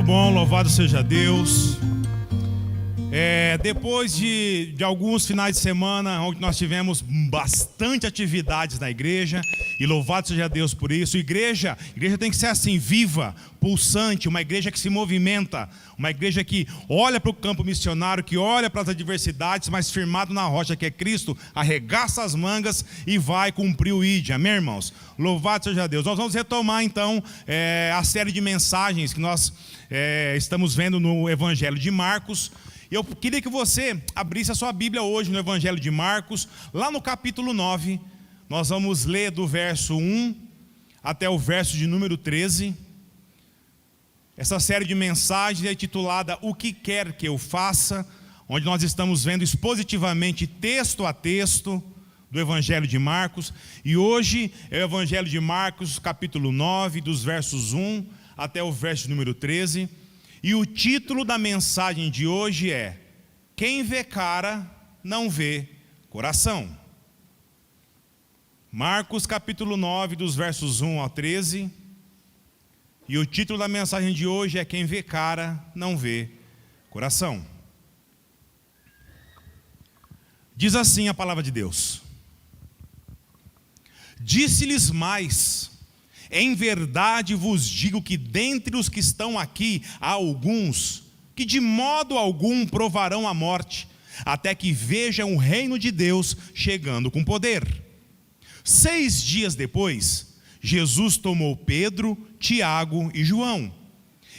bom, louvado seja Deus. Depois de alguns finais de semana onde nós tivemos bastante atividades na igreja, e louvado seja Deus por isso. Igreja tem que ser assim, viva, pulsante, uma igreja que se movimenta, uma igreja que olha para o campo missionário, que olha para as adversidades, mas firmado na rocha que é Cristo, arregaça as mangas e vai cumprir o ID. Amém, irmãos? Louvado seja Deus. Nós vamos retomar então a série de mensagens que nós estamos vendo no Evangelho de Marcos. Eu queria que você abrisse a sua Bíblia hoje no Evangelho de Marcos, lá no capítulo 9, nós vamos ler do verso 1 até o verso de número 13. Essa série de mensagens é intitulada O que quer que eu faça, onde nós estamos vendo expositivamente, texto a texto, do Evangelho de Marcos. E hoje é o Evangelho de Marcos, capítulo 9, dos versos 1 até o verso de número 13. E o título da mensagem de hoje é: Quem vê cara, não vê coração. Marcos capítulo 9, dos versos 1 ao 13. E o título da mensagem de hoje é: Quem vê cara, não vê coração. Diz assim a palavra de Deus: Disse-lhes mais: em verdade vos digo que dentre os que estão aqui há alguns que de modo algum provarão a morte, até que vejam o reino de Deus chegando com poder. 6 dias depois, Jesus tomou Pedro, Tiago e João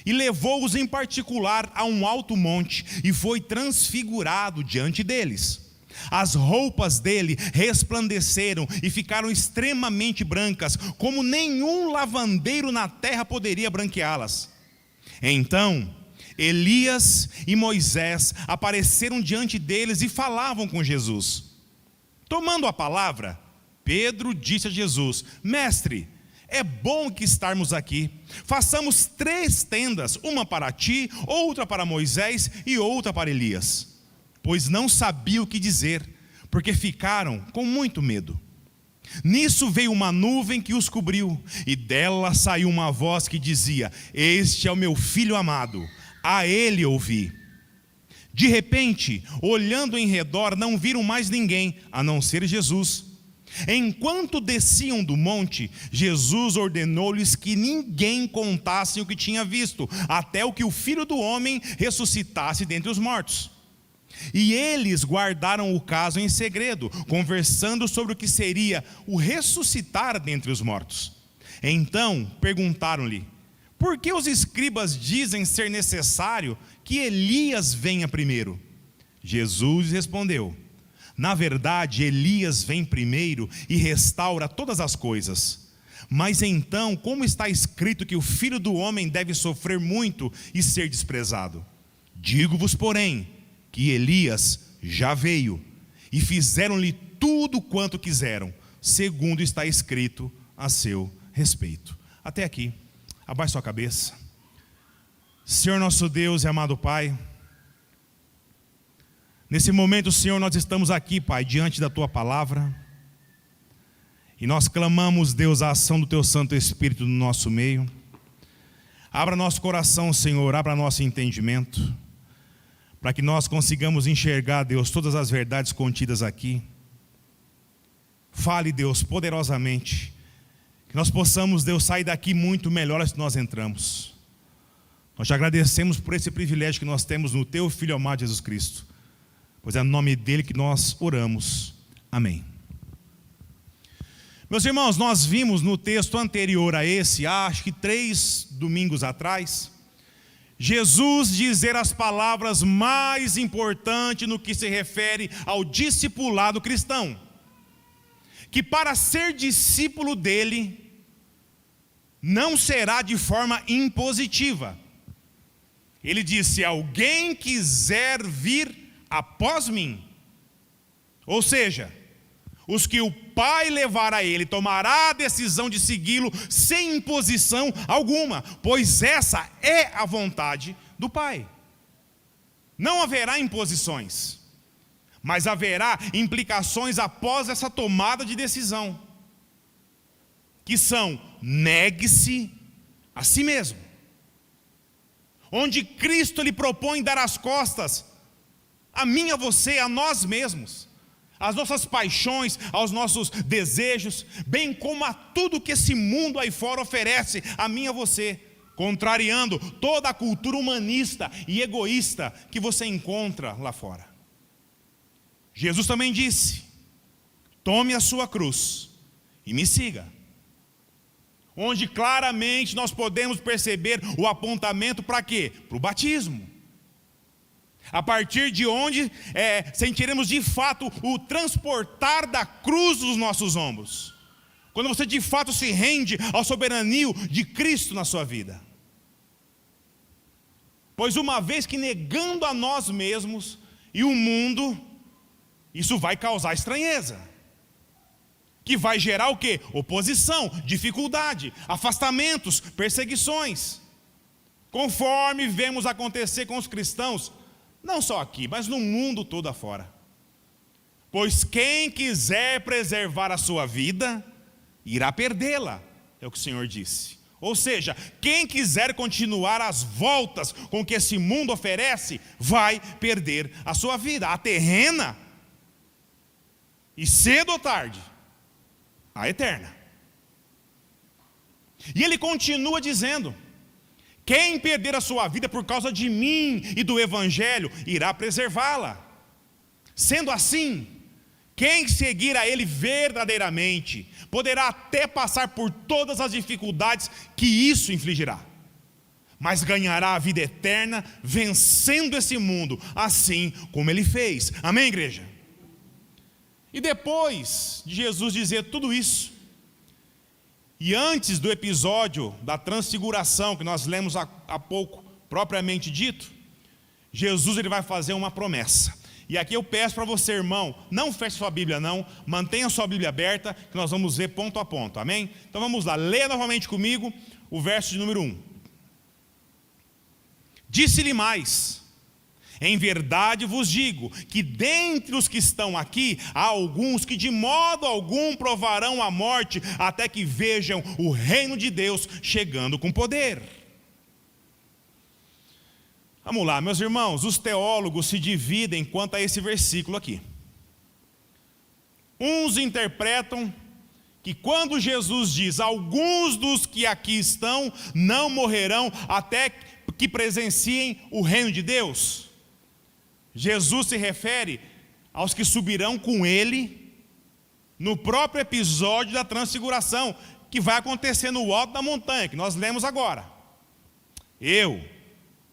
e levou-os em particular a um alto monte e foi transfigurado diante deles. As roupas dele resplandeceram e ficaram extremamente brancas, como nenhum lavandeiro na terra poderia branqueá-las. Então Elias e Moisés apareceram diante deles e falavam com Jesus. Tomando a palavra, Pedro disse a Jesus: Mestre, é bom que estarmos aqui. Façamos 3 tendas, uma para ti, outra para Moisés e outra para Elias. Pois não sabia o que dizer, porque ficaram com muito medo. Nisso veio uma nuvem que os cobriu, e dela saiu uma voz que dizia: Este é o meu filho amado, a ele ouvi. De repente, olhando em redor, não viram mais ninguém, a não ser Jesus. Enquanto desciam do monte, Jesus ordenou-lhes que ninguém contasse o que tinha visto, até o que o Filho do Homem ressuscitasse dentre os mortos. E eles guardaram o caso em segredo, conversando sobre o que seria o ressuscitar dentre os mortos. Então perguntaram-lhe: por que os escribas dizem ser necessário que Elias venha primeiro? Jesus respondeu: na verdade, Elias vem primeiro e restaura todas as coisas. Mas então, como está escrito que o Filho do Homem deve sofrer muito e ser desprezado? Digo-vos, porém, que Elias já veio, e fizeram-lhe tudo quanto quiseram, segundo está escrito a seu respeito. Até aqui, abaixe sua cabeça. Senhor nosso Deus e amado Pai, nesse momento, Senhor, nós estamos aqui, Pai, diante da Tua palavra, e nós clamamos, Deus, a ação do Teu Santo Espírito no nosso meio. Abra nosso coração, Senhor, abra nosso entendimento, para que nós consigamos enxergar, Deus, todas as verdades contidas aqui. Fale, Deus, poderosamente, que nós possamos, Deus, sair daqui muito melhores que nós entramos. Nós te agradecemos por esse privilégio que nós temos no Teu Filho amado Jesus Cristo, pois é no nome dele que nós oramos. Amém. Meus irmãos, nós vimos no texto anterior a esse, acho que 3 domingos atrás, Jesus dizer as palavras mais importantes no que se refere ao discipulado cristão, que para ser discípulo dele, não será de forma impositiva. Ele disse: se alguém quiser vir após mim, ou seja, os que o Pai levar a ele, tomará a decisão de segui-lo sem imposição alguma, pois essa é a vontade do Pai. Não haverá imposições, mas haverá implicações após essa tomada de decisão, que são: negue-se a si mesmo. onde Cristo lhe propõe dar as costas a mim e a você, a nós mesmos, às nossas paixões, aos nossos desejos, bem como a tudo que esse mundo aí fora oferece a mim e a você, contrariando toda a cultura humanista e egoísta que você encontra lá fora. Jesus também disse: tome a sua cruz e me siga. Onde claramente nós podemos perceber o apontamento para quê? Para o batismo. A partir de onde sentiremos de fato o transportar da cruz dos nossos ombros. Quando você de fato se rende ao soberania de Cristo na sua vida. Pois uma vez que negando a nós mesmos e o mundo, isso vai causar estranheza. Que vai gerar o quê? Oposição, dificuldade, afastamentos, perseguições. Conforme vemos acontecer com os cristãos, não só aqui, mas no mundo todo afora. Pois quem quiser preservar a sua vida, irá perdê-la, é o que o Senhor disse. Ou seja, quem quiser continuar as voltas com que esse mundo oferece, vai perder a sua vida, a terrena, e cedo ou tarde, a eterna. E ele continua dizendo: quem perder a sua vida por causa de mim e do Evangelho, irá preservá-la. Sendo assim, quem seguir a ele verdadeiramente, poderá até passar por todas as dificuldades que isso infligirá, mas ganhará a vida eterna, vencendo esse mundo, assim como ele fez. Amém, igreja? E depois de Jesus dizer tudo isso, e antes do episódio da transfiguração, que nós lemos há pouco, propriamente dito, Jesus ele vai fazer uma promessa. E aqui eu peço para você, irmão, não feche sua Bíblia não, mantenha sua Bíblia aberta, que nós vamos ver ponto a ponto, amém? Então vamos lá, leia novamente comigo o verso de número 1. Disse-lhe mais: em verdade vos digo, que dentre os que estão aqui, há alguns que de modo algum provarão a morte, até que vejam o reino de Deus chegando com poder. Vamos lá, meus irmãos, os teólogos se dividem quanto a esse versículo aqui. Uns interpretam que quando Jesus diz: alguns dos que aqui estão não morrerão até que presenciem o reino de Deus, Jesus se refere aos que subirão com ele no próprio episódio da transfiguração, que vai acontecer no alto da montanha, que nós lemos agora.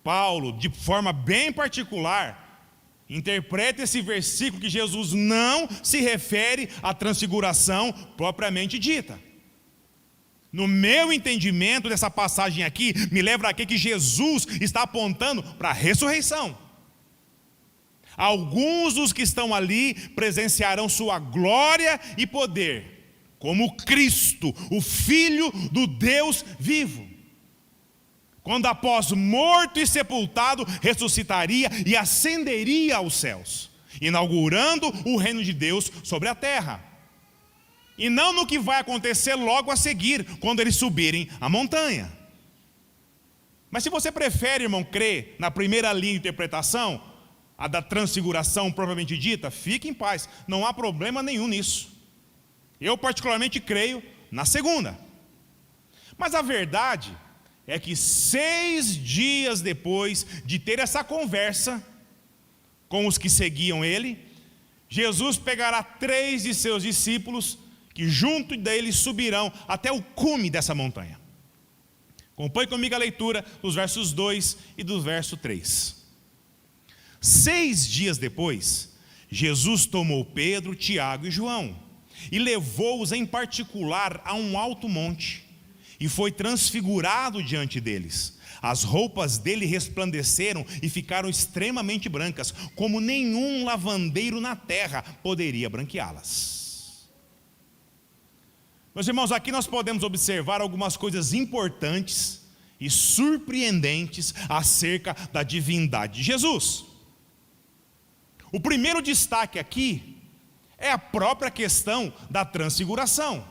Paulo, de forma bem particular, interpreta esse versículo que Jesus não se refere à transfiguração propriamente dita. No meu entendimento dessa passagem aqui, me leva a que Jesus está apontando para a ressurreição. Alguns dos que estão ali presenciarão sua glória e poder, como Cristo, o Filho do Deus vivo. Quando após morto e sepultado, ressuscitaria e ascenderia aos céus, inaugurando o reino de Deus sobre a terra. E não no que vai acontecer logo a seguir, quando eles subirem a montanha. Mas se você prefere, irmão, crer na primeira linha de interpretação, a da transfiguração propriamente dita, fique em paz, não há problema nenhum nisso. Eu particularmente creio na segunda. Mas a verdade é que 6 dias depois de ter essa conversa com os que seguiam ele, Jesus pegará 3 de seus discípulos, que junto dele subirão até o cume dessa montanha. Acompanhe comigo a leitura dos versos 2 e do verso 3. 6 dias depois, Jesus tomou Pedro, Tiago e João e levou-os em particular a um alto monte e foi transfigurado diante deles. As roupas dele resplandeceram e ficaram extremamente brancas, como nenhum lavandeiro na terra poderia branqueá-las. Meus irmãos, aqui nós podemos observar algumas coisas importantes e surpreendentes acerca da divindade de Jesus. O primeiro destaque aqui é a própria questão da transfiguração.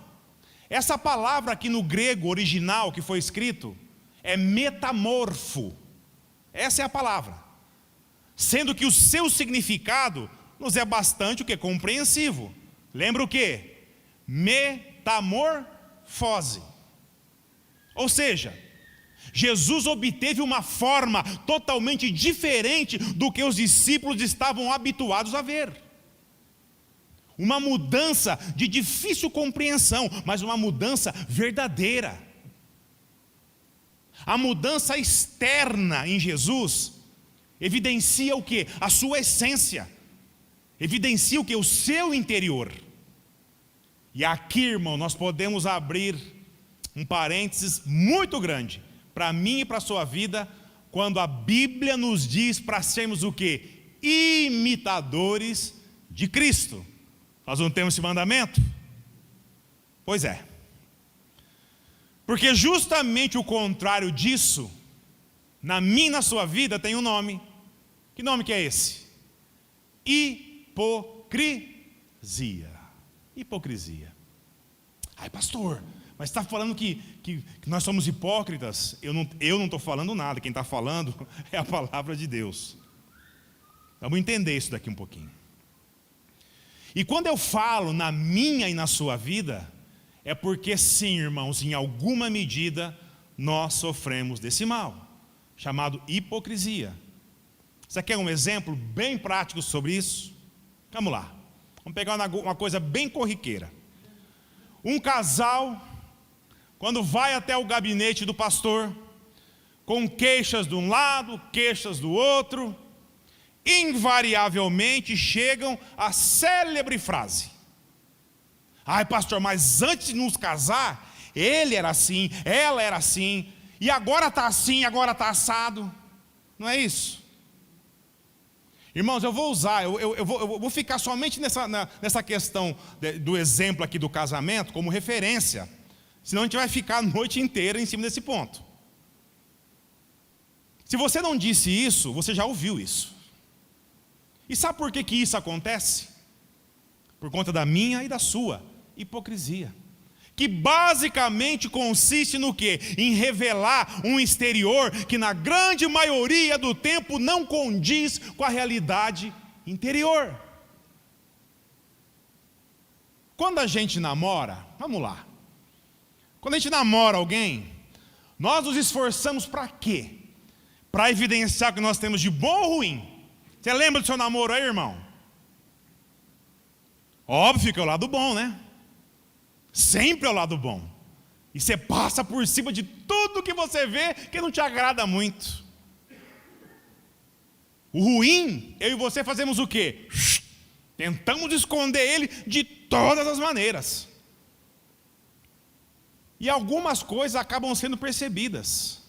Essa palavra aqui no grego original que foi escrito é metamorfo. Essa é a palavra. Sendo que o seu significado nos é bastante o que? Compreensivo. Lembra o que? Metamorfose. Ou seja, Jesus obteve uma forma totalmente diferente do que os discípulos estavam habituados a ver. Uma mudança de difícil compreensão, mas uma mudança verdadeira. A mudança externa em Jesus evidencia o que? A sua essência. Evidencia o que? O seu interior. E aqui, irmão, nós podemos abrir um parênteses muito grande para mim e para a sua vida, quando a Bíblia nos diz para sermos o que? Imitadores de Cristo. Nós não temos esse mandamento? Pois é. Porque justamente o contrário disso, na minha e na sua vida, tem um nome. Que nome que é esse? Hipocrisia. Hipocrisia. Ai, pastor, mas está falando que nós somos hipócritas? Eu não estou falando nada, quem está falando é a palavra de Deus. Vamos entender isso daqui um pouquinho. E quando eu falo na minha e na sua vida, é porque sim, irmãos, em alguma medida nós sofremos desse mal, chamado hipocrisia. Você quer um exemplo bem prático sobre isso? Vamos lá, vamos pegar uma coisa bem corriqueira. Um casal, quando vai até o gabinete do pastor, com queixas de um lado, queixas do outro, invariavelmente chegam à célebre frase: ai, pastor, mas antes de nos casar, ele era assim, ela era assim, e agora está assim, agora está assado. Não é isso? Irmãos, eu vou usar, eu vou ficar somente nessa questão do exemplo aqui do casamento como referência, senão a gente vai ficar a noite inteira em cima desse ponto. Se você não disse isso, você já ouviu isso. E sabe por que isso acontece? Por conta da minha e da sua hipocrisia, que basicamente consiste no quê? Em revelar um exterior que na grande maioria do tempo não condiz com a realidade interior. Quando a gente namora, vamos lá, quando a gente namora alguém, nós nos esforçamos para quê? Para evidenciar o que nós temos de bom ou ruim. Você lembra do seu namoro aí, irmão? Óbvio que é o lado bom, né? Sempre é o lado bom. E você passa por cima de tudo que você vê que não te agrada muito. O ruim, eu e você fazemos o quê? Tentamos esconder ele de todas as maneiras. E algumas coisas acabam sendo percebidas.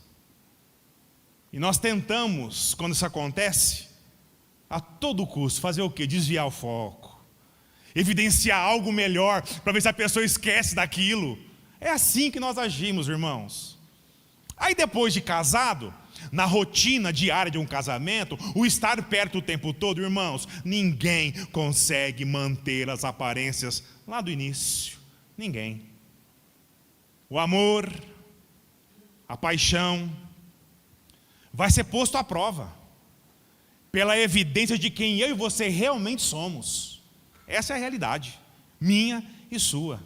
E nós tentamos, quando isso acontece, a todo custo, fazer o quê? Desviar o foco. Evidenciar algo melhor, para ver se a pessoa esquece daquilo. É assim que nós agimos, irmãos. Aí depois de casado, na rotina diária de um casamento, o estar perto o tempo todo, irmãos, ninguém consegue manter as aparências lá do início. Ninguém. O amor, a paixão, vai ser posto à prova pela evidência de quem eu e você realmente somos. Essa é a realidade, minha e sua.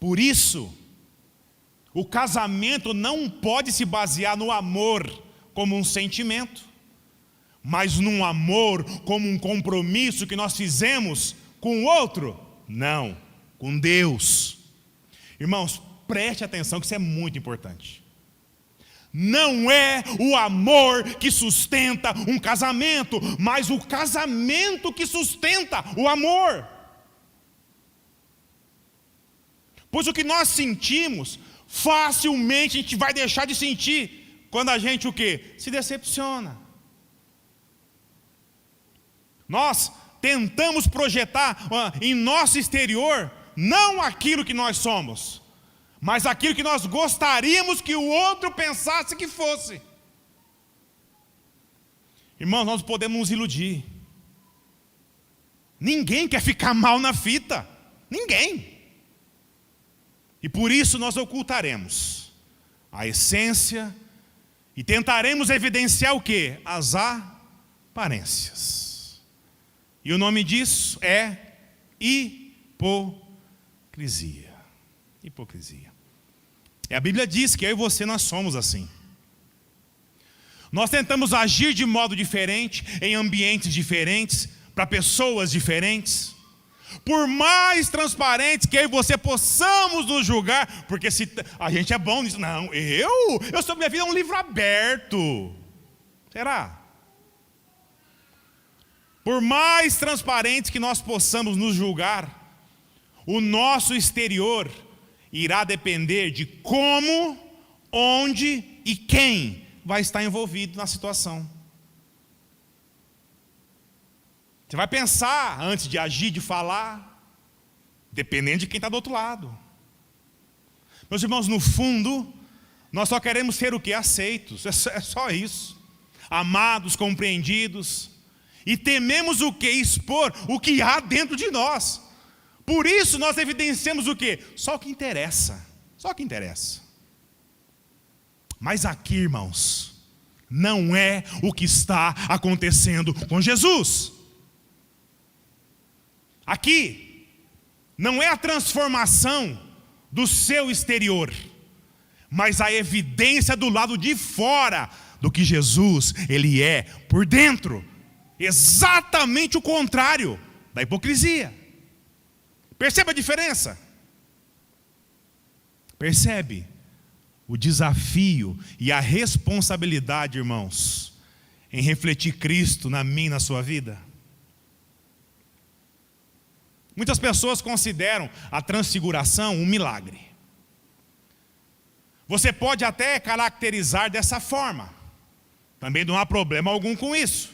Por isso, o casamento não pode se basear no amor como um sentimento, mas num amor como um compromisso que nós fizemos com o outro. Não, com Deus. Irmãos, preste atenção que isso é muito importante. Não é o amor que sustenta um casamento, mas o casamento que sustenta o amor. Pois o que nós sentimos, facilmente a gente vai deixar de sentir quando a gente o quê? Se decepciona. Nós tentamos projetar em nosso exterior não aquilo que nós somos, mas aquilo que nós gostaríamos que o outro pensasse que fosse. Irmãos, nós podemos nos iludir. Ninguém quer ficar mal na fita. Ninguém. E por isso nós ocultaremos a essência E tentaremos evidenciar o quê? As aparências. E o nome disso é hipocrisia. Hipocrisia. E a Bíblia diz que eu e você nós somos assim. Nós tentamos agir de modo diferente, em ambientes diferentes, para pessoas diferentes. Por mais transparentes que eu e você possamos nos julgar, porque se a gente é bom nisso. Não, eu sou, minha vida é um livro aberto. Será? Por mais transparentes que nós possamos nos julgar, o nosso exterior irá depender de como, onde e quem vai estar envolvido na situação. Você vai pensar antes de agir, de falar, dependendo de quem está do outro lado. Meus irmãos, no fundo, nós só queremos ser o quê? Aceitos, é só isso. Amados, compreendidos. E tememos o quê? Expor o que há dentro de nós. Por isso nós evidenciamos o quê? Só o que interessa. Só o que interessa. Mas aqui, irmãos, não é o que está acontecendo com Jesus. Aqui não é a transformação do seu exterior, mas a evidência do lado de fora do que Jesus, ele é por dentro. Exatamente o contrário da hipocrisia. Percebe a diferença? Percebe o desafio e a responsabilidade, irmãos, em refletir Cristo na minha e na sua vida? Muitas pessoas consideram a transfiguração um milagre. Você pode até caracterizar dessa forma. Também não há problema algum com isso.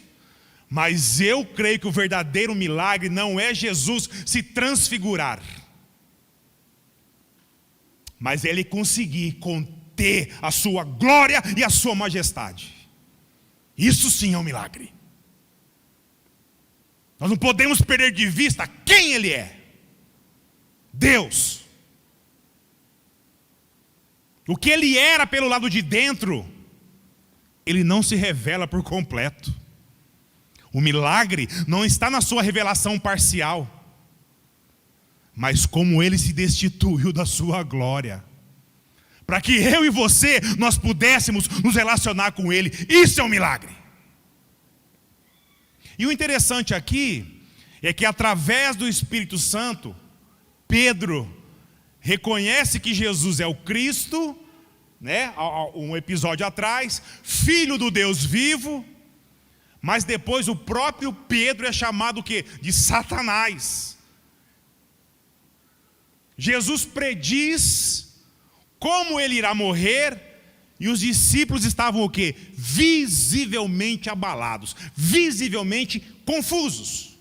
Mas eu creio que o verdadeiro milagre não é Jesus se transfigurar, mas ele conseguir conter a sua glória e a sua majestade. Isso sim é um milagre. Nós não podemos perder de vista quem ele é. Deus. O que ele era pelo lado de dentro, ele não se revela por completo. O milagre não está na sua revelação parcial, mas como ele se destituiu da sua glória, para que eu e você, nós pudéssemos nos relacionar com ele. Isso é um milagre. E o interessante aqui, é que através do Espírito Santo, Pedro reconhece que Jesus é o Cristo, né? Um episódio atrás, Filho do Deus vivo. Mas depois o próprio Pedro é chamado o quê? De Satanás. Jesus prediz como ele irá morrer, e os discípulos estavam o quê? Visivelmente abalados, visivelmente confusos.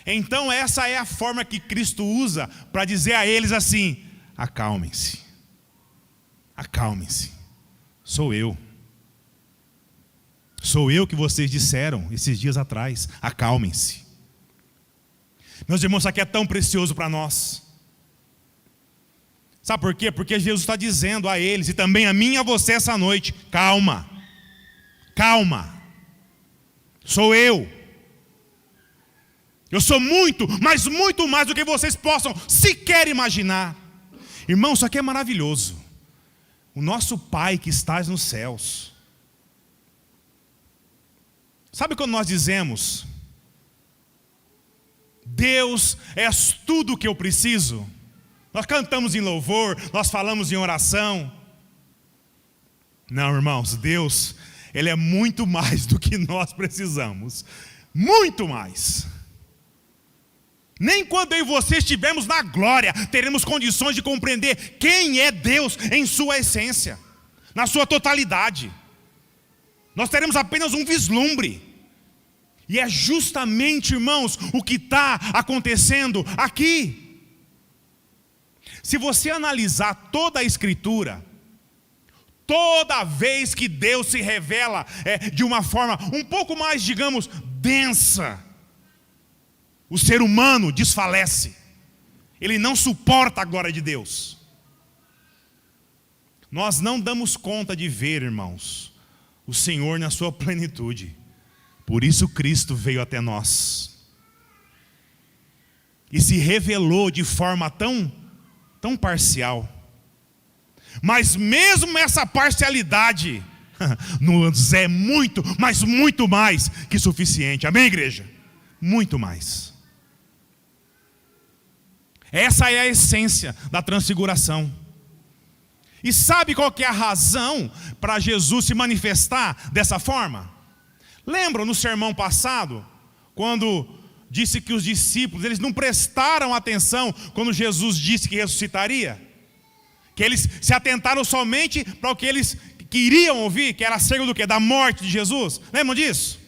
Então essa é a forma que Cristo usa para dizer a eles assim: acalmem-se, acalmem-se, sou eu. Sou eu que vocês disseram esses dias atrás, acalmem-se. Meus irmãos, isso aqui é tão precioso para nós. Sabe por quê? Porque Jesus está dizendo a eles, e também a mim e a você essa noite: calma, calma, sou eu. Eu sou muito, mas muito mais do que vocês possam sequer imaginar. Irmão, isso aqui é maravilhoso. O nosso Pai que estás nos céus. Sabe quando nós dizemos: Deus, és tudo o que eu preciso? Nós cantamos em louvor, nós falamos em oração. Não, irmãos, Deus, ele é muito mais do que nós precisamos. Muito mais. Nem quando eu e você estivermos na glória, teremos condições de compreender quem é Deus em sua essência, na sua totalidade. Nós teremos apenas um vislumbre. E é justamente, irmãos, o que está acontecendo aqui. Se você analisar toda a Escritura, toda vez que Deus se revela de uma forma um pouco mais, digamos, densa, o ser humano desfalece. Ele não suporta a glória de Deus. Nós não damos conta de ver, irmãos, o Senhor na sua plenitude. Por isso Cristo veio até nós. E se revelou de forma tão parcial. Mas mesmo essa parcialidade nos é muito, mas muito mais que suficiente. Amém, igreja? Muito mais. Essa é a essência da transfiguração. E sabe qual que é a razão para Jesus se manifestar dessa forma? Lembram no sermão passado, quando disse que os discípulos, eles não prestaram atenção quando Jesus disse que ressuscitaria? Que eles se atentaram somente para o que eles queriam ouvir, que era acerca do quê? Da morte de Jesus. Lembram disso?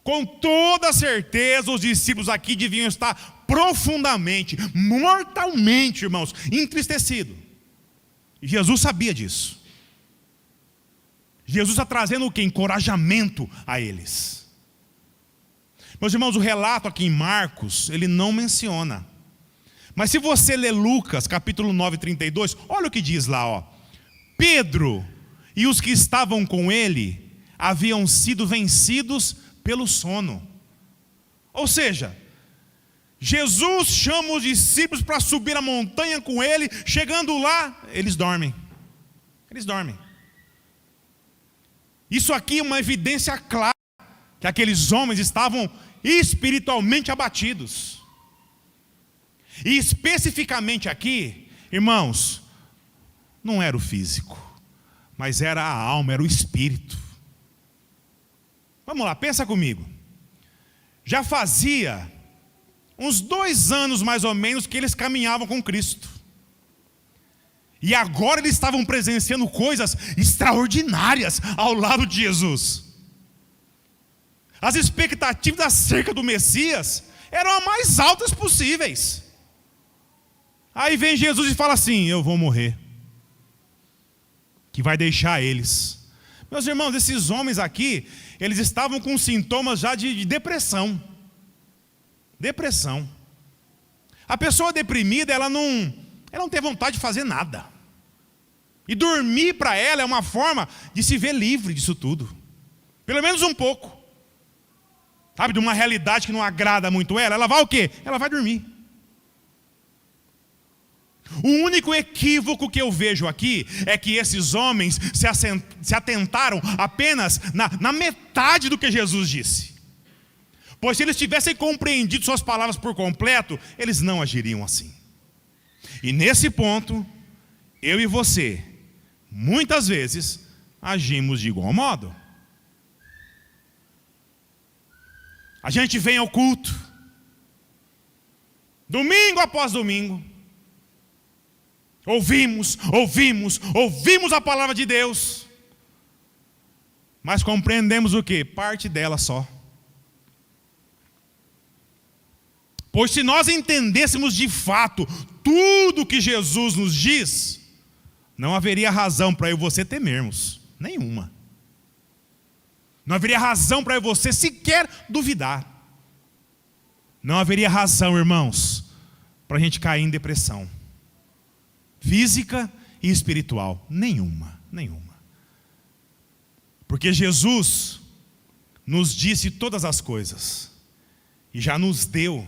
Com toda certeza os discípulos aqui deviam estar profundamente, mortalmente, irmãos, entristecidos. E Jesus sabia disso. Jesus está trazendo o quê? Encorajamento a eles. Meus irmãos, o relato aqui em Marcos, ele não menciona. Mas se você ler Lucas, capítulo 9, 32, olha o que diz lá, ó. Pedro e os que estavam com ele haviam sido vencidos pelo sono. Ou seja, Jesus chama os discípulos para subir a montanha com ele. Chegando lá, eles dormem. Eles dormem. Isso aqui é uma evidência clara que aqueles homens estavam espiritualmente abatidos. E especificamente aqui, irmãos, não era o físico, mas era a alma, era o espírito. Vamos lá, pensa comigo. Já fazia uns 2 anos mais ou menos que eles caminhavam com Cristo. E agora eles estavam presenciando coisas extraordinárias ao lado de Jesus. As expectativas acerca do Messias eram as mais altas possíveis. Aí vem Jesus e fala assim: eu vou morrer, que vai deixar eles. Meus irmãos, esses homens aqui, eles estavam com sintomas já de depressão. Depressão. A pessoa deprimida, ela não tem vontade de fazer nada. E dormir para ela é uma forma de se ver livre disso tudo. Pelo menos um pouco. Sabe, de uma realidade que não agrada muito ela. Ela vai o quê? Ela vai dormir. O único equívoco que eu vejo aqui é que esses homens se atentaram apenas na metade do que Jesus disse. Pois se eles tivessem compreendido suas palavras por completo, eles não agiriam assim. E nesse ponto, eu e você, muitas vezes, agimos de igual modo. A gente vem ao culto, domingo após domingo, ouvimos a palavra de Deus, mas compreendemos o quê? Parte dela só. Pois se nós entendêssemos de fato tudo que Jesus nos diz, não haveria razão para eu e você temermos, nenhuma. Não haveria razão para eu e você sequer duvidar. Não haveria razão, irmãos, para a gente cair em depressão física e espiritual, nenhuma. Porque Jesus nos disse todas as coisas e já nos deu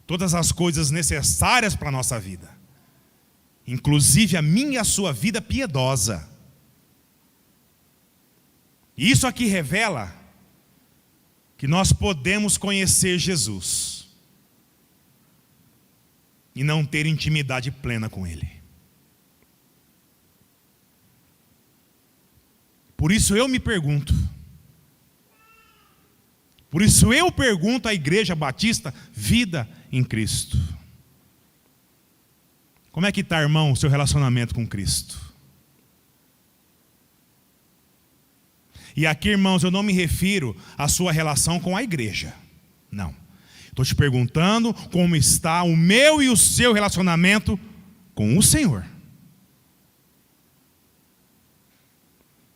todas as coisas necessárias para a nossa vida, inclusive a minha e a sua vida piedosa. E isso aqui revela que nós podemos conhecer Jesus e não ter intimidade plena com Ele. Por isso eu me pergunto, à Igreja Batista Vida em Cristo: como é que está, irmão, o seu relacionamento com Cristo? E aqui, irmãos, eu não me refiro à sua relação com a igreja, não. Estou te perguntando como está o meu e o seu relacionamento com o Senhor.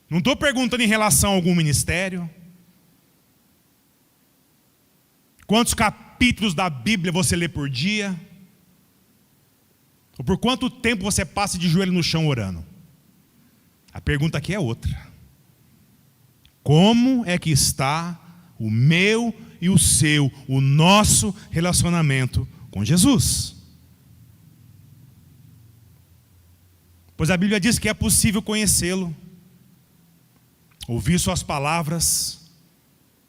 Não estou perguntando em relação a algum ministério. Quantos capítulos da Bíblia você lê por dia? Ou por quanto tempo você passa de joelho no chão orando? A pergunta aqui é outra. Como é que está o meu e o seu, o nosso relacionamento com Jesus? Pois a Bíblia diz que é possível conhecê-lo, ouvir suas palavras,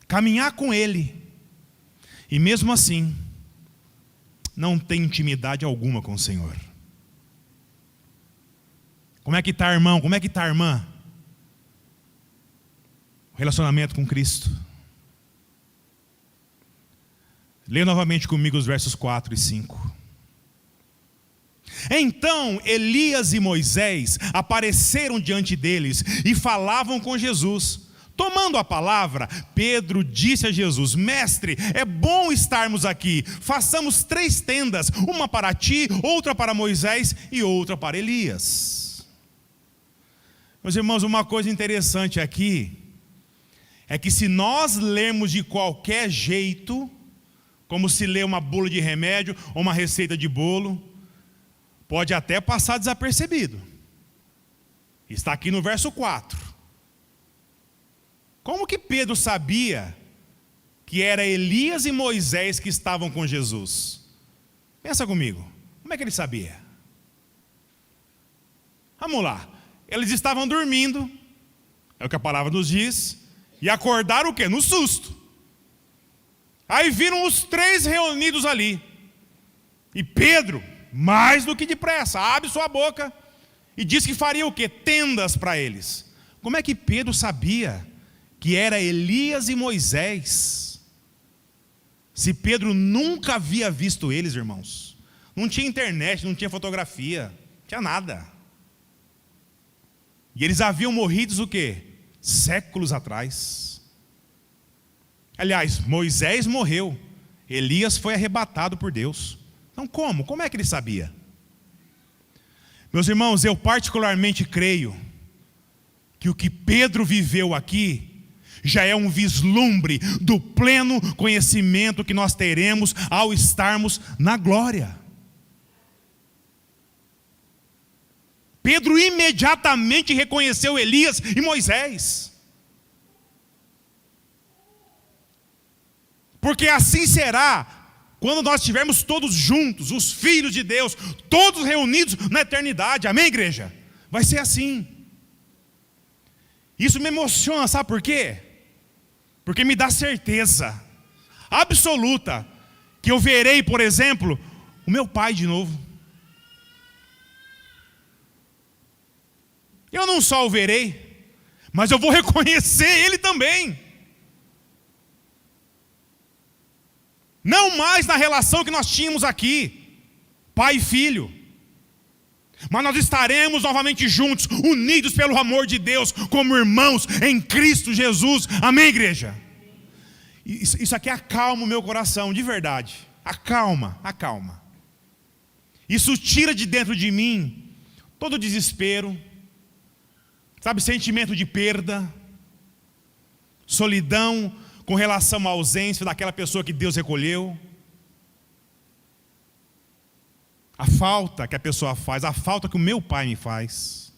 caminhar com Ele, e mesmo assim, não tem intimidade alguma com o Senhor. Como é que está, irmão? Como é que está, irmã? O relacionamento com Cristo. Leia novamente comigo os versos 4 e 5. Então Elias e Moisés apareceram diante deles e falavam com Jesus. Tomando a palavra, Pedro disse a Jesus: Mestre, é bom estarmos aqui. Façamos 3 tendas, uma para ti, outra para Moisés e outra para Elias. Meus irmãos, uma coisa interessante aqui é que se nós lermos de qualquer jeito, como se lê uma bula de remédio ou uma receita de bolo, pode até passar desapercebido. Está aqui no verso 4. Como que Pedro sabia que era Elias e Moisés que estavam com Jesus? Pensa comigo, como é que ele sabia? Vamos lá, eles estavam dormindo, é o que a palavra nos diz, e acordaram o quê? No susto. Aí viram os 3 reunidos ali, e Pedro, mais do que depressa, abre sua boca e diz que faria o quê? Tendas para eles. Como é que Pedro sabia que era Elias e Moisés, se Pedro nunca havia visto eles, irmãos? Não tinha internet, não tinha fotografia, não tinha nada. E eles haviam morrido o quê? Séculos atrás. Aliás, Moisés morreu, Elias foi arrebatado por Deus. Então como? Como é que ele sabia? Meus irmãos, eu particularmente creio que o que Pedro viveu aqui já é um vislumbre do pleno conhecimento que nós teremos ao estarmos na glória. Pedro imediatamente reconheceu Elias e Moisés. Porque assim será quando nós estivermos todos juntos, os filhos de Deus, todos reunidos na eternidade. Amém, igreja? Vai ser assim. Isso me emociona, sabe por quê? Porque me dá certeza absoluta que eu verei, por exemplo, o meu pai de novo. Eu não só o verei, mas eu vou reconhecer ele também. Não mais na relação que nós tínhamos aqui, pai e filho, mas nós estaremos novamente juntos, unidos pelo amor de Deus, como irmãos em Cristo Jesus. Amém, igreja? Isso aqui acalma o meu coração, de verdade. Acalma. Isso tira de dentro de mim todo desespero, sabe, sentimento de perda, solidão com relação à ausência daquela pessoa que Deus recolheu. A falta que a pessoa faz, a falta que o meu pai me faz.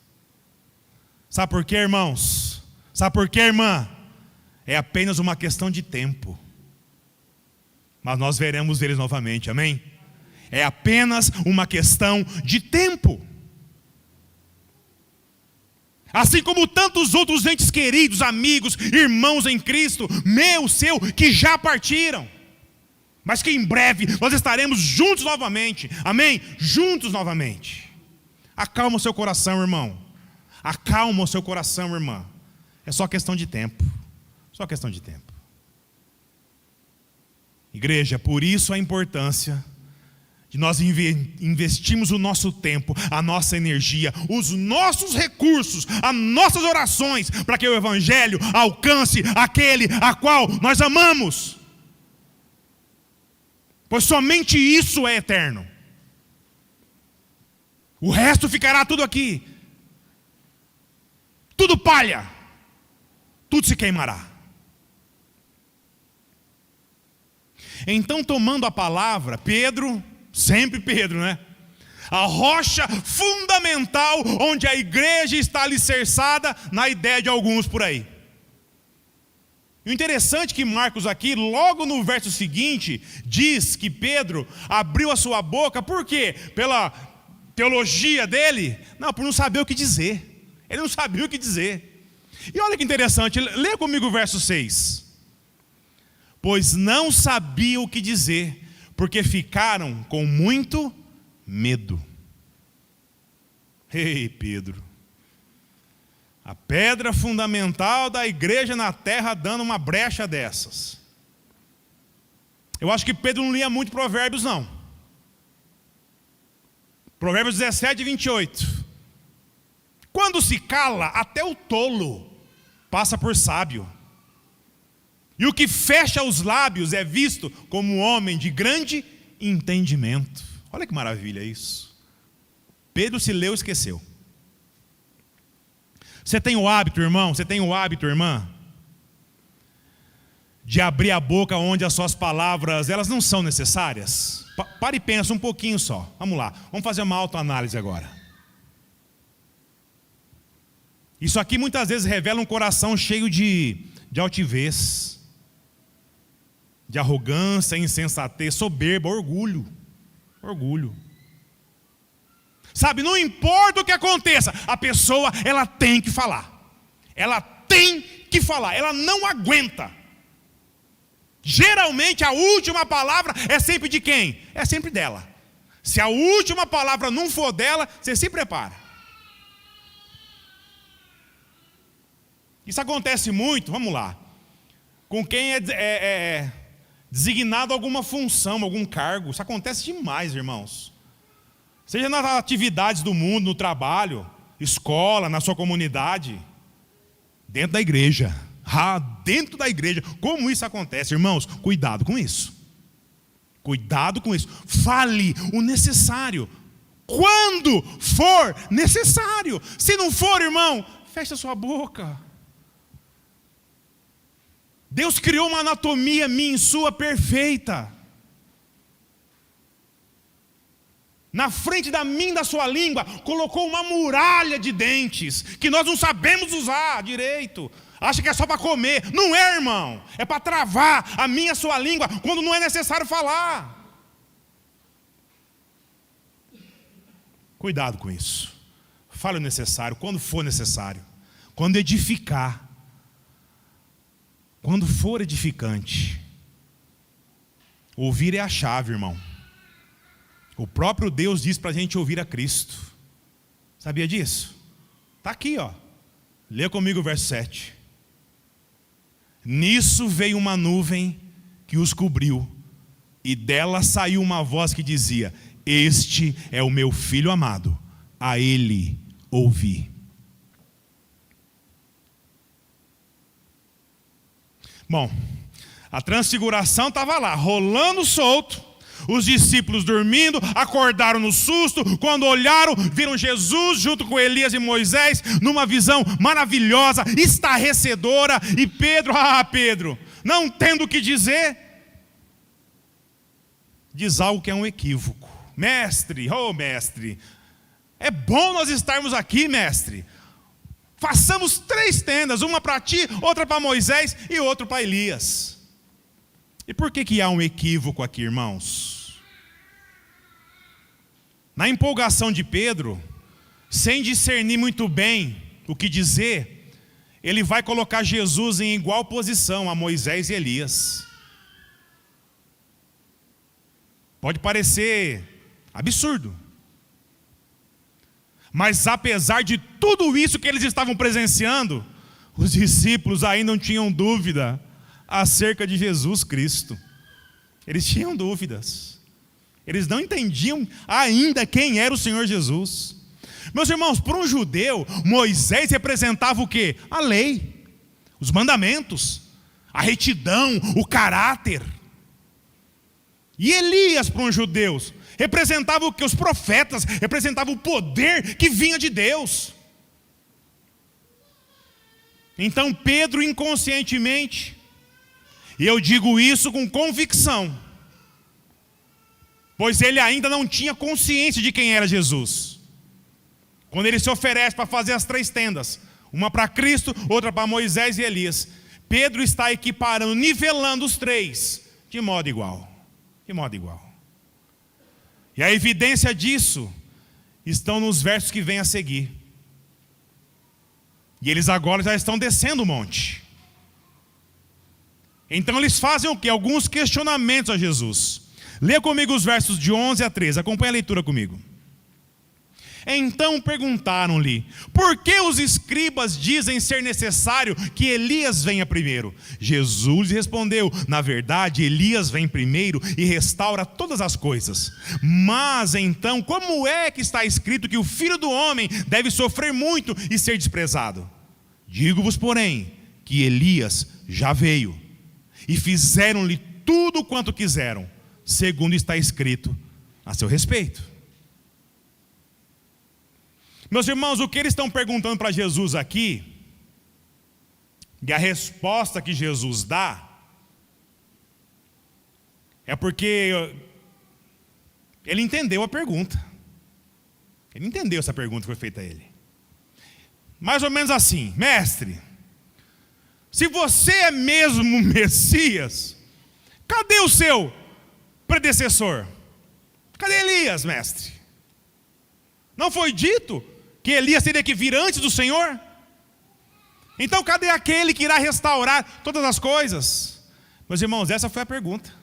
Sabe por quê, irmãos? Sabe por quê, irmã? É apenas uma questão de tempo. Mas nós veremos eles novamente, amém? É apenas uma questão de tempo. Assim como tantos outros entes queridos, amigos, irmãos em Cristo, meu, seu, que já partiram, mas que em breve nós estaremos juntos novamente, amém? Juntos novamente. Acalma o seu coração, irmão. Acalma o seu coração, irmã. É só questão de tempo. Só questão de tempo. Igreja, por isso a importância de nós investirmos o nosso tempo, a nossa energia, os nossos recursos, as nossas orações, para que o Evangelho alcance aquele a qual nós amamos. Pois somente isso é eterno. O resto ficará tudo aqui. Tudo palha. Tudo se queimará. Então, tomando a palavra, Pedro, sempre Pedro, né? A rocha fundamental onde a igreja está alicerçada na ideia de alguns por aí. E o interessante é que Marcos aqui, logo no verso seguinte, diz que Pedro abriu a sua boca, por quê? Pela teologia dele? Não, por não saber o que dizer. Ele não sabia o que dizer. E olha que interessante, lê comigo o verso 6. Pois não sabia o que dizer, porque ficaram com muito medo. Ei, Pedro. A pedra fundamental da igreja na terra dando uma brecha dessas. Eu acho que Pedro não lia muito Provérbios, não. Provérbios 17 e 28. Quando se cala, até o tolo passa por sábio. E o que fecha os lábios é visto como um homem de grande entendimento. Olha que maravilha isso. Pedro se leu e esqueceu. Você tem o hábito, irmão? Você tem o hábito, irmã? De abrir a boca onde as suas palavras, elas não são necessárias? Pare e pensa um pouquinho só. Vamos lá, vamos fazer uma autoanálise agora. Isso aqui muitas vezes revela um coração cheio de altivez, de arrogância, insensatez, soberba, orgulho. Orgulho. Sabe, não importa o que aconteça, a pessoa, ela tem que falar. Ela tem que falar, ela não aguenta. Geralmente a última palavra é sempre de quem? É sempre dela. Se a última palavra não for dela, você se prepara. Isso acontece muito, vamos lá, com quem é designado a alguma função, algum cargo. Isso acontece demais, irmãos. Seja nas atividades do mundo, no trabalho, escola, na sua comunidade, dentro da igreja. Dentro da igreja. Como isso acontece, irmãos? Cuidado com isso. Cuidado com isso. Fale o necessário. Quando for necessário. Se não for, irmão, feche a sua boca. Deus criou uma anatomia minha e sua perfeita. Na frente da minha e da sua língua, colocou uma muralha de dentes, que nós não sabemos usar direito. Acha que é só para comer. Não é, irmão. É para travar a minha e a sua língua, quando não é necessário falar. Cuidado com isso. Fale o necessário, quando for necessário. Quando edificar. Quando for edificante. Ouvir é a chave, irmão. O próprio Deus diz para a gente ouvir a Cristo. Sabia disso? Está aqui, ó. Lê comigo o verso 7. Nisso veio uma nuvem que os cobriu, e dela saiu uma voz que dizia: Este é o meu filho amado, a ele ouvi. Bom, a transfiguração estava lá, rolando solto. Os discípulos dormindo, acordaram no susto. Quando olharam, viram Jesus junto com Elias e Moisés, numa visão maravilhosa, estarrecedora. E Pedro, Pedro, não tendo o que dizer, diz algo que é um equívoco. Mestre, mestre, é bom nós estarmos aqui, mestre. Façamos 3 tendas, uma para ti, outra para Moisés e outra para Elias. E por que há um equívoco aqui, irmãos? Na empolgação de Pedro, sem discernir muito bem o que dizer, ele vai colocar Jesus em igual posição a Moisés e Elias. Pode parecer absurdo, mas apesar de tudo isso que eles estavam presenciando, os discípulos ainda não tinham dúvida acerca de Jesus Cristo. Eles tinham dúvidas. Eles não entendiam ainda quem era o Senhor Jesus. Meus irmãos, para um judeu, Moisés representava o quê? A lei, os mandamentos, a retidão, o caráter. E Elias, para um judeu, representava o quê? Os profetas, representava o poder que vinha de Deus. Então Pedro inconscientemente, e eu digo isso com convicção, pois ele ainda não tinha consciência de quem era Jesus. Quando ele se oferece para fazer as 3 tendas, uma para Cristo, outra para Moisés e Elias, Pedro está equiparando, nivelando os 3 de modo igual. De modo igual. E a evidência disso estão nos versos que vêm a seguir. E eles agora já estão descendo o monte. Então eles fazem o quê? Alguns questionamentos a Jesus. Leia comigo os versos de 11 a 13. Acompanhe a leitura comigo. Então perguntaram-lhe: por que os escribas dizem ser necessário que Elias venha primeiro? Jesus lhes respondeu: na verdade, Elias vem primeiro e restaura todas as coisas. Mas então, como é que está escrito que o Filho do Homem deve sofrer muito e ser desprezado? Digo-vos, porém, que Elias já veio, e fizeram-lhe tudo quanto quiseram, segundo está escrito a seu respeito. Meus irmãos, o que eles estão perguntando para Jesus aqui, e a resposta que Jesus dá, é porque ele entendeu a pergunta. Ele entendeu essa pergunta que foi feita a ele. Mais ou menos assim: mestre, se você é mesmo o Messias, cadê o seu predecessor? Cadê Elias, mestre? Não foi dito que Elias teria que vir antes do Senhor? Então cadê aquele que irá restaurar todas as coisas? Meus irmãos, essa foi a pergunta.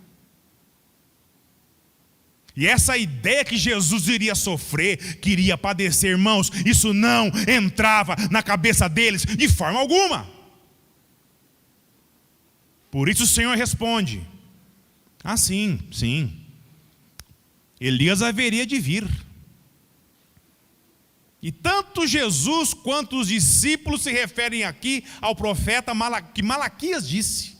E essa ideia que Jesus iria sofrer, que iria padecer, irmãos, isso não entrava na cabeça deles de forma alguma. Por isso o Senhor responde: ah, sim, Elias haveria de vir. E tanto Jesus quanto os discípulos se referem aqui ao profeta que Malaquias disse.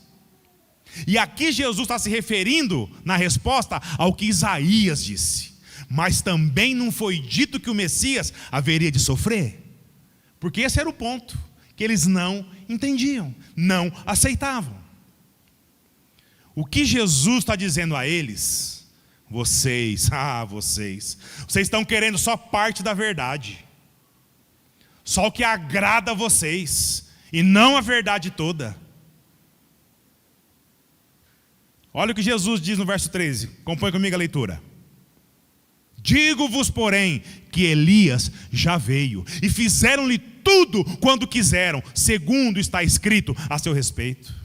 E aqui Jesus está se referindo, na resposta, ao que Isaías disse. Mas também não foi dito que o Messias haveria de sofrer. Porque esse era o ponto que eles não entendiam, não aceitavam. O que Jesus está dizendo a eles: vocês estão querendo só parte da verdade, só o que agrada a vocês, e não a verdade toda. Olha o que Jesus diz no verso 13, acompanhe comigo a leitura. Digo-vos, porém, que Elias já veio, e fizeram-lhe tudo quanto quiseram, segundo está escrito a seu respeito.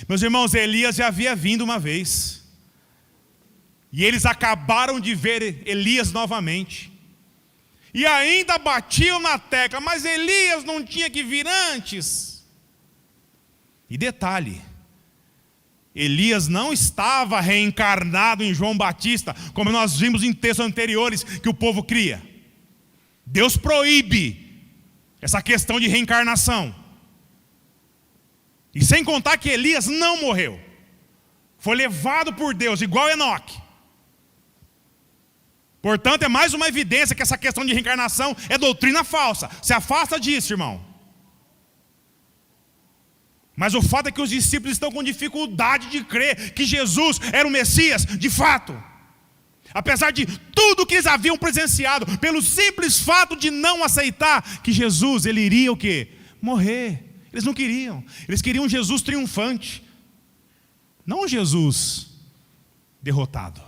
Meus irmãos, Elias já havia vindo uma vez, e eles acabaram de ver Elias novamente, e ainda batiam na tecla: mas Elias não tinha que vir antes. E detalhe, Elias não estava reencarnado em João Batista, como nós vimos em textos anteriores que o povo cria. Deus proíbe essa questão de reencarnação. E sem contar que Elias não morreu, foi levado por Deus, igual Enoque. Portanto, é mais uma evidência que essa questão de reencarnação é doutrina falsa. Se afasta disso, irmão. Mas o fato é que os discípulos estão com dificuldade de crer que Jesus era o Messias de fato. Apesar de tudo que eles haviam presenciado, pelo simples fato de não aceitar que Jesus, ele iria o quê? Morrer. Eles não queriam. Eles queriam um Jesus triunfante, não um Jesus derrotado.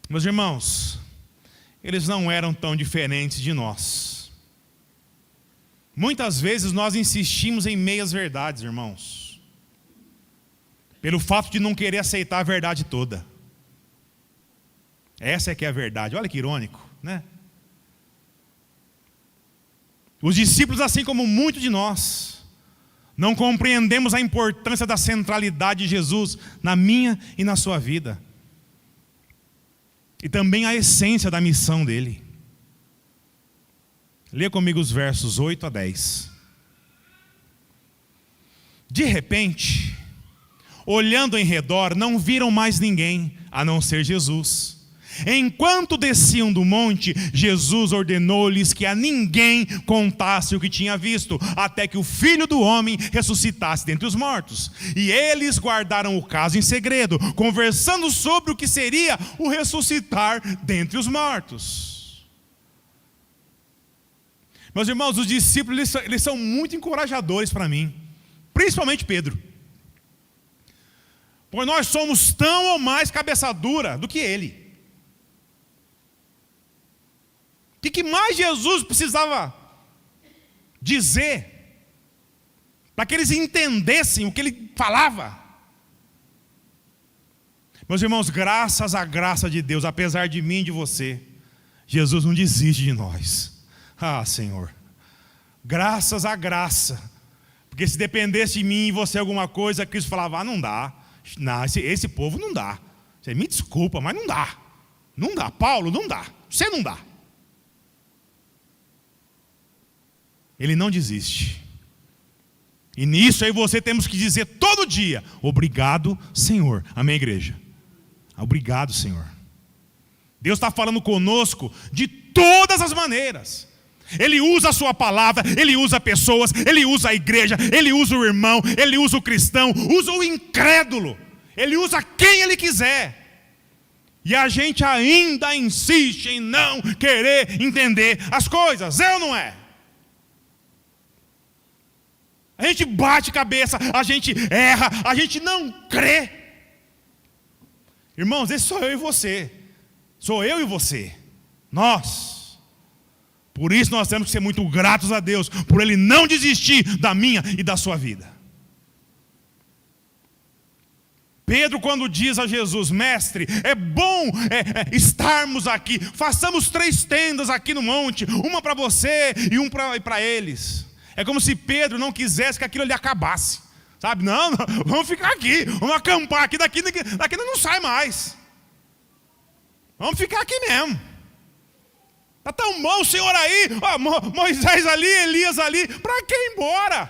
Meus irmãos, eles não eram tão diferentes de nós. Muitas vezes nós insistimos em meias verdades, irmãos, pelo fato de não querer aceitar a verdade toda. Essa é que é a verdade. Olha que irônico, né? Os discípulos, assim como muitos de nós, não compreendemos a importância da centralidade de Jesus na minha e na sua vida, e também a essência da missão dele. Leia comigo os versos 8 a 10. De repente, olhando em redor, não viram mais ninguém, a não ser Jesus. Enquanto desciam do monte, Jesus ordenou-lhes que a ninguém contasse o que tinha visto, até que o Filho do Homem ressuscitasse dentre os mortos. E eles guardaram o caso em segredo, conversando sobre o que seria o ressuscitar dentre os mortos. Meus irmãos, os discípulos eles são muito encorajadores para mim, principalmente Pedro. Pois nós somos tão ou mais cabeça dura do que ele. O que mais Jesus precisava dizer para que eles entendessem o que ele falava? Meus irmãos, graças à graça de Deus, apesar de mim e de você, Jesus não desiste de nós. Ah, Senhor, graças à graça, porque se dependesse de mim e você alguma coisa, Cristo falava, não dá, não, esse povo não dá, você me desculpa, mas não dá, Paulo, não dá, você não dá. Ele não desiste. E nisso aí você temos que dizer todo dia, obrigado, Senhor. Amém, igreja? Obrigado, Senhor. Deus está falando conosco de todas as maneiras. Ele usa a sua palavra, Ele usa pessoas, Ele usa a igreja, Ele usa o irmão, Ele usa o cristão, usa o incrédulo. Ele usa quem Ele quiser. E a gente ainda insiste em não querer entender as coisas, é ou não é? A gente bate cabeça, a gente erra, a gente não crê. Irmãos, esse sou eu e você. Sou eu e você. Nós. Por isso nós temos que ser muito gratos a Deus, por Ele não desistir da minha e da sua vida. Pedro, quando diz a Jesus, mestre, é bom estarmos aqui, façamos 3 tendas aqui no monte, uma para você e uma para eles. É como se Pedro não quisesse que aquilo ali acabasse, sabe? Não, vamos ficar aqui, vamos acampar aqui, daqui não sai mais. Vamos ficar aqui mesmo. Está tão bom o Senhor aí, Moisés ali, Elias ali, para que ir embora?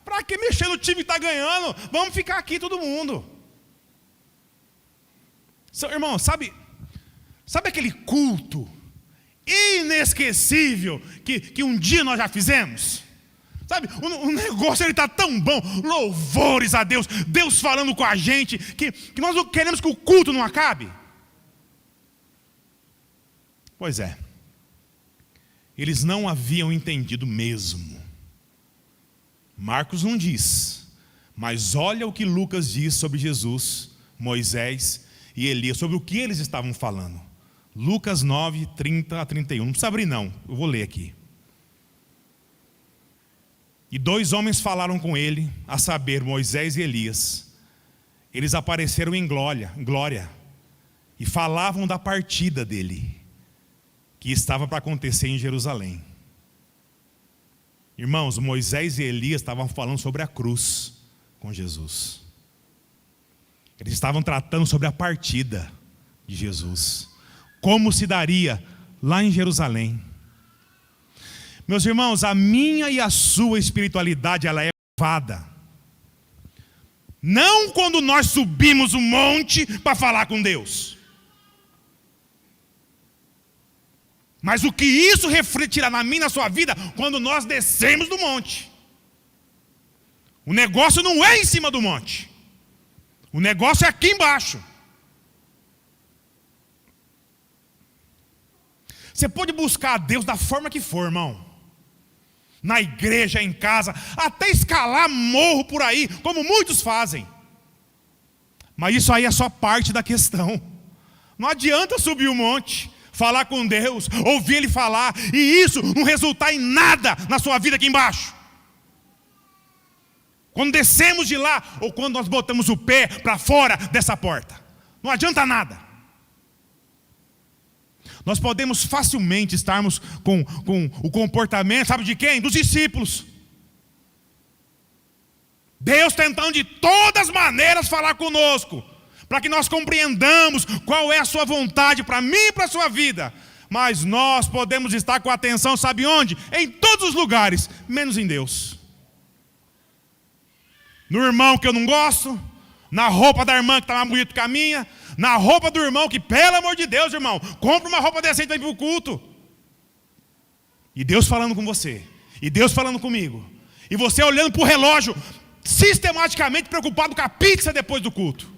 Para que mexer no time que está ganhando? Vamos ficar aqui todo mundo. Irmão, sabe aquele culto inesquecível que um dia nós já fizemos? Sabe, o negócio está tão bom, louvores a Deus, Deus falando com a gente, que nós não queremos que o culto não acabe. Pois é, eles não haviam entendido mesmo. Marcos não diz, mas olha o que Lucas diz sobre Jesus, Moisés e Elias, sobre o que eles estavam falando. Lucas 9, 30 a 31, não precisa abrir não, eu vou ler aqui. E 2 homens falaram com ele, a saber, Moisés e Elias. Eles apareceram em glória, e falavam da partida dele, que estava para acontecer em Jerusalém. Irmãos, Moisés e Elias estavam falando sobre a cruz com Jesus. Eles estavam tratando sobre a partida de Jesus, como se daria lá em Jerusalém. Meus irmãos, a minha e a sua espiritualidade, ela é provada. Não quando nós subimos um monte para falar com Deus. Mas o que isso refletirá na minha e na sua vida quando nós descemos do monte. O negócio não é em cima do monte. O negócio é aqui embaixo. Você pode buscar a Deus da forma que for, irmão. Na igreja, em casa, até escalar morro por aí, como muitos fazem. Mas isso aí é só parte da questão. Não adianta subir o monte, falar com Deus, ouvir Ele falar, e isso não resultar em nada na sua vida aqui embaixo. Quando descemos de lá, ou quando nós botamos o pé para fora dessa porta, não adianta nada. Nós podemos facilmente estarmos com o comportamento, sabe de quem? Dos discípulos. Deus tentando de todas as maneiras falar conosco, para que nós compreendamos qual é a sua vontade para mim e para a sua vida. Mas nós podemos estar com a atenção, sabe onde? Em todos os lugares, menos em Deus. No irmão que eu não gosto, na roupa da irmã que está mais bonita que a minha, na roupa do irmão, que pelo amor de Deus, irmão, compra uma roupa decente para ir para o culto. E Deus falando com você, e Deus falando comigo, e você olhando para o relógio, sistematicamente preocupado com a pizza depois do culto.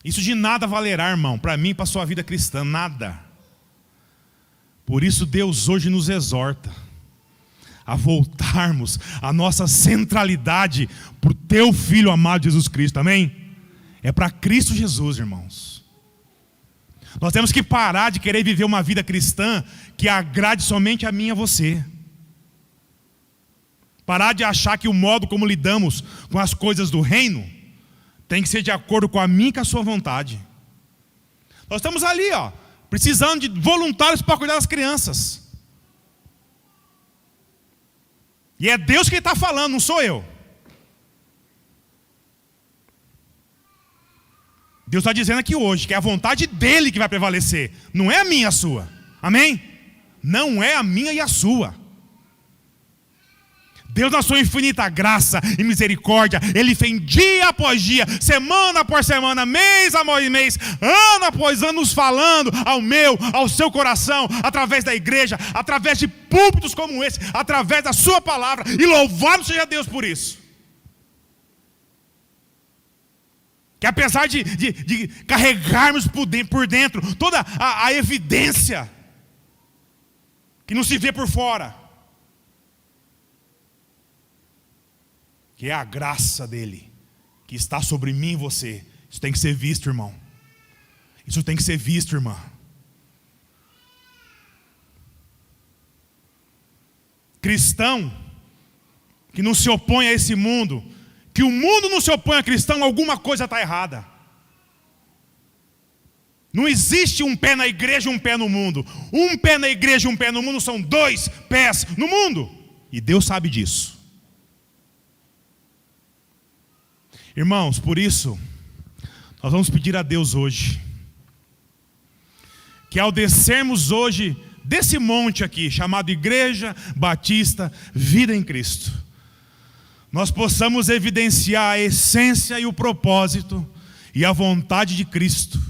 Isso de nada valerá, irmão, para mim e para a sua vida cristã, nada. Por isso Deus hoje nos exorta a voltarmos a nossa centralidade para o teu Filho amado Jesus Cristo, amém? É para Cristo Jesus, irmãos. Nós temos que parar de querer viver uma vida cristã que agrade somente a mim e a você. Parar de achar que o modo como lidamos com as coisas do reino tem que ser de acordo com a minha e com a sua vontade. Nós estamos ali, precisando de voluntários para cuidar das crianças. E é Deus que está falando, não sou eu. Deus está dizendo aqui hoje que é a vontade dele que vai prevalecer, não é a minha e a sua. Amém? Não é a minha e a sua. Deus, na sua infinita graça e misericórdia, Ele vem dia após dia, semana após semana, mês após mês, ano após ano, nos falando ao seu coração, através da igreja, através de púlpitos como esse, através da sua palavra, e louvado seja Deus por isso. Que apesar de carregarmos por dentro toda a evidência, que não se vê por fora, que é a graça dele, que está sobre mim e você. Isso tem que ser visto, irmão. Isso tem que ser visto, irmã. Cristão que não se opõe a esse mundo, que o mundo não se opõe a cristão, alguma coisa está errada. Não existe um pé na igreja e um pé no mundo. Um pé na igreja e um pé no mundo são 2 pés no mundo. E Deus sabe disso. Irmãos, por isso, nós vamos pedir a Deus hoje, que ao descermos hoje desse monte aqui, chamado Igreja Batista Vida em Cristo, nós possamos evidenciar a essência e o propósito e a vontade de Cristo,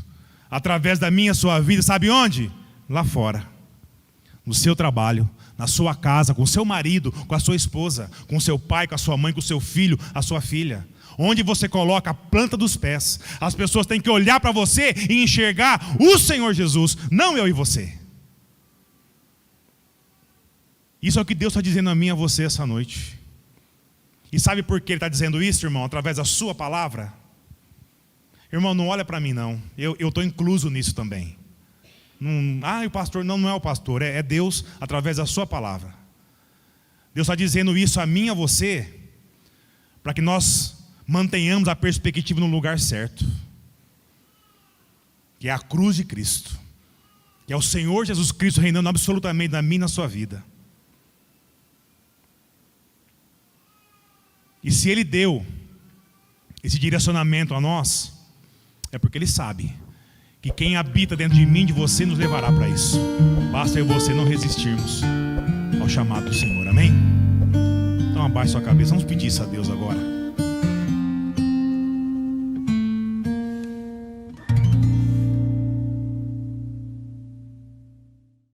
através da minha e sua vida, sabe onde? Lá fora, no seu trabalho, na sua casa, com o seu marido, com a sua esposa, com o seu pai, com a sua mãe, com o seu filho, a sua filha. Onde você coloca a planta dos pés, as pessoas têm que olhar para você e enxergar o Senhor Jesus, não eu e você. Isso é o que Deus está dizendo a mim e a você essa noite. E sabe por que Ele está dizendo isso, irmão? Através da sua palavra. Irmão, não olha para mim não, eu estou incluso nisso também. O pastor, não é o pastor, é Deus através da sua palavra. Deus está dizendo isso a mim e a você, para que nós mantenhamos a perspectiva no lugar certo, que é a cruz de Cristo, que é o Senhor Jesus Cristo reinando absolutamente na minha e na sua vida. E se Ele deu esse direcionamento a nós, é porque Ele sabe que quem habita dentro de mim e de você nos levará para isso. Basta eu e você não resistirmos ao chamado do Senhor, amém? Então abaixe sua cabeça, vamos pedir isso a Deus agora.